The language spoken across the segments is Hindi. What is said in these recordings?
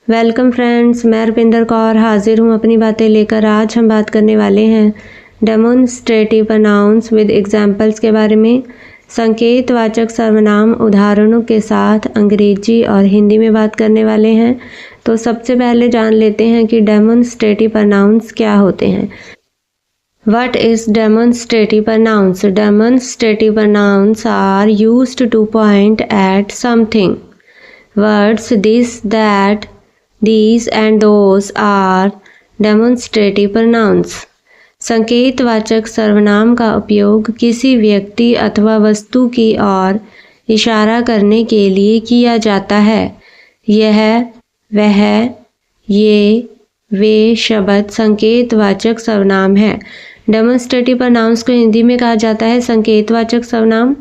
वेलकम फ्रेंड्स, मैं रुपिंदर कौर हाजिर हूँ अपनी बातें लेकर। आज हम बात करने वाले हैं डेमोन्स्ट्रेटिव प्रोनाउंस विद एग्जाम्पल्स के बारे में। संकेतवाचक सर्वनाम उदाहरणों के साथ अंग्रेजी और हिंदी में बात करने वाले हैं। तो सबसे पहले जान लेते हैं कि डेमोन्स्ट्रेटिव प्रोनाउंस क्या होते हैं। What is demonstrative pronouns? Demonstrative pronouns are used to point at something. Words this, that, these and those are demonstrative pronouns. संकेतवाचक सर्वनाम का उपयोग किसी व्यक्ति अथवा वस्तु की ओर इशारा करने के लिए किया जाता है। यह, वह, ये, वे शब्द संकेतवाचक सर्वनाम है। डेमोन्स्ट्रेटिव प्रोनाउंस को हिंदी में कहा जाता है संकेतवाचक सर्वनाम।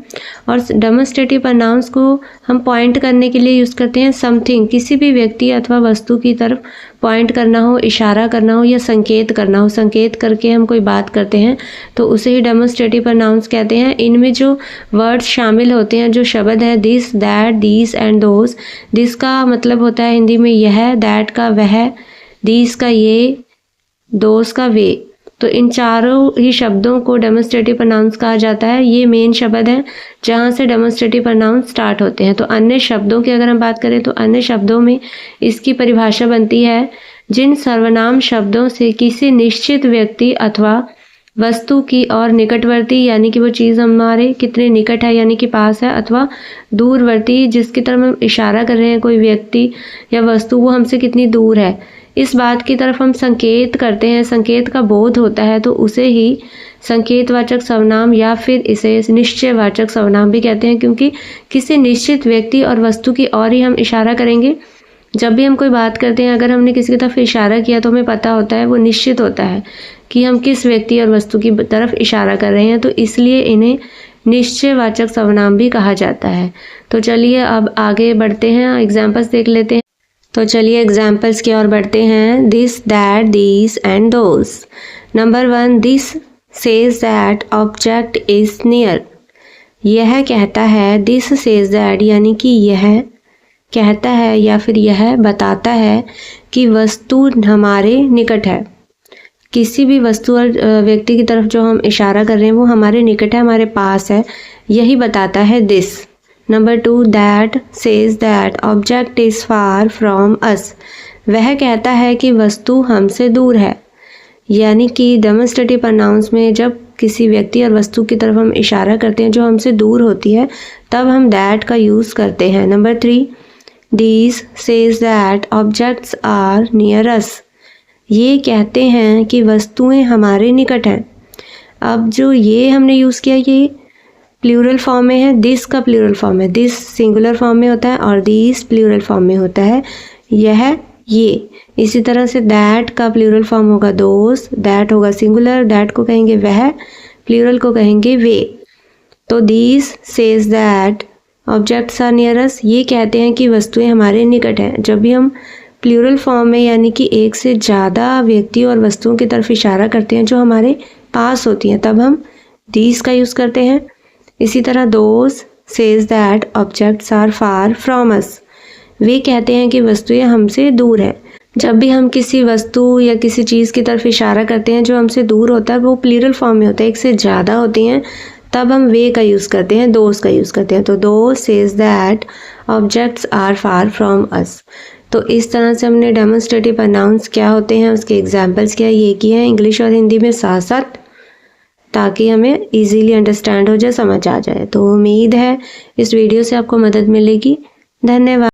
और डेमोन्स्ट्रेटिव प्रोनाउंस को हम पॉइंट करने के लिए यूज़ करते हैं समथिंग, किसी भी व्यक्ति अथवा वस्तु की तरफ पॉइंट करना हो, इशारा करना हो या संकेत करना हो। संकेत करके हम कोई बात करते हैं तो उसे ही डेमोन्स्ट्रेटिव प्रोनाउंस कहते हैं। इनमें जो वर्ड्स शामिल होते हैं, जो शब्द है this, that, these and those. This का मतलब होता है हिंदी में यह, दैट का वह, दीज का ये, दोज का वे। तो इन चारों ही शब्दों को डेमोन्स्ट्रेटिव प्रोनाउंस कहा जाता है। ये मेन शब्द हैं जहाँ से डेमोन्स्ट्रेटिव प्रोनाउंस स्टार्ट होते हैं। तो अन्य शब्दों की अगर हम बात करें तो अन्य शब्दों में इसकी परिभाषा बनती है जिन सर्वनाम शब्दों से किसी निश्चित व्यक्ति अथवा वस्तु की और निकटवर्ती, यानी कि वो चीज़ हमारे कितने निकट है यानी कि पास है, अथवा दूरवर्ती जिसकी तरफ हम इशारा कर रहे हैं, कोई व्यक्ति या वस्तु वो हमसे कितनी दूर है, इस बात की तरफ हम संकेत करते हैं, संकेत का बोध होता है, तो उसे ही संकेतवाचक सर्वनाम या फिर इसे निश्चयवाचक सर्वनाम भी कहते हैं। क्योंकि किसी निश्चित व्यक्ति और वस्तु की ओर ही हम इशारा करेंगे। जब भी हम कोई बात करते हैं, अगर हमने किसी की तरफ इशारा किया तो हमें पता होता है, वो निश्चित होता है कि हम किस व्यक्ति और वस्तु की तरफ इशारा कर रहे हैं। तो इसलिए इन्हें निश्चयवाचक सर्वनाम भी कहा जाता है। तो चलिए अब आगे बढ़ते हैं, एग्जाम्पल्स देख लेते हैं। तो चलिए एग्जाम्पल्स की ओर बढ़ते हैं। This, that, these and those. Number 1, this says that object is near. यह कहता है, दिस सेज दैट यानी कि यह कहता है या फिर यह बताता है कि वस्तु हमारे निकट है। किसी भी वस्तु और व्यक्ति की तरफ जो हम इशारा कर रहे हैं वो हमारे निकट है, हमारे पास है, यही बताता है this. Number 2, that says that object is far from अस। वह कहता है कि वस्तु हमसे दूर है। यानी कि डेमोन्स्ट्रेटिव प्रोनाउंस में जब किसी व्यक्ति और वस्तु की तरफ हम इशारा करते हैं जो हमसे दूर होती है, तब हम दैट का यूज़ करते हैं। Number 3, these says that objects are near us. ये कहते हैं कि वस्तुएं हमारे निकट हैं। अब जो ये हमने यूज़ किया, ये प्लूरल फॉर्म में है। दिस का प्लूरल फॉर्म है, दिस सिंगुलर फॉर्म में होता है और दीस प्लूरल फॉर्म में होता है, यह, ये। इसी तरह से दैट का प्लूरल फॉर्म होगा दोस, दैट होगा सिंगुलर, दैट को कहेंगे वह, प्लूरल को कहेंगे वे। तो these says that objects are near us, ये कहते हैं कि वस्तुएं हमारे निकट हैं। जब भी हम प्लूरल फॉर्म में यानी कि एक से ज़्यादा व्यक्ति और वस्तुओं की तरफ इशारा करते हैं जो हमारे पास होती हैं, तब हम दीस का यूज़ करते हैं। इसी तरह those says that objects are far from us. वे कहते हैं कि वस्तुएं हमसे दूर हैं। जब भी हम किसी वस्तु या किसी चीज़ की तरफ इशारा करते हैं जो हमसे दूर होता है, वो प्लूरल फॉर्म में होता है, एक से ज़्यादा होती हैं, तब हम वे का यूज़ करते हैं, दोज का यूज़ करते हैं। तो those says that objects are far from us. तो इस तरह से हमने डेमोन्स्ट्रेटिव प्रोनाउंस क्या होते हैं, उसके एग्जाम्पल्स क्या ये किए हैं इंग्लिश और हिंदी में साथ साथ, ताकि हमें इजीली अंडरस्टैंड हो जाए, समझ आ जाए। तो उम्मीद है इस वीडियो से आपको मदद मिलेगी। धन्यवाद।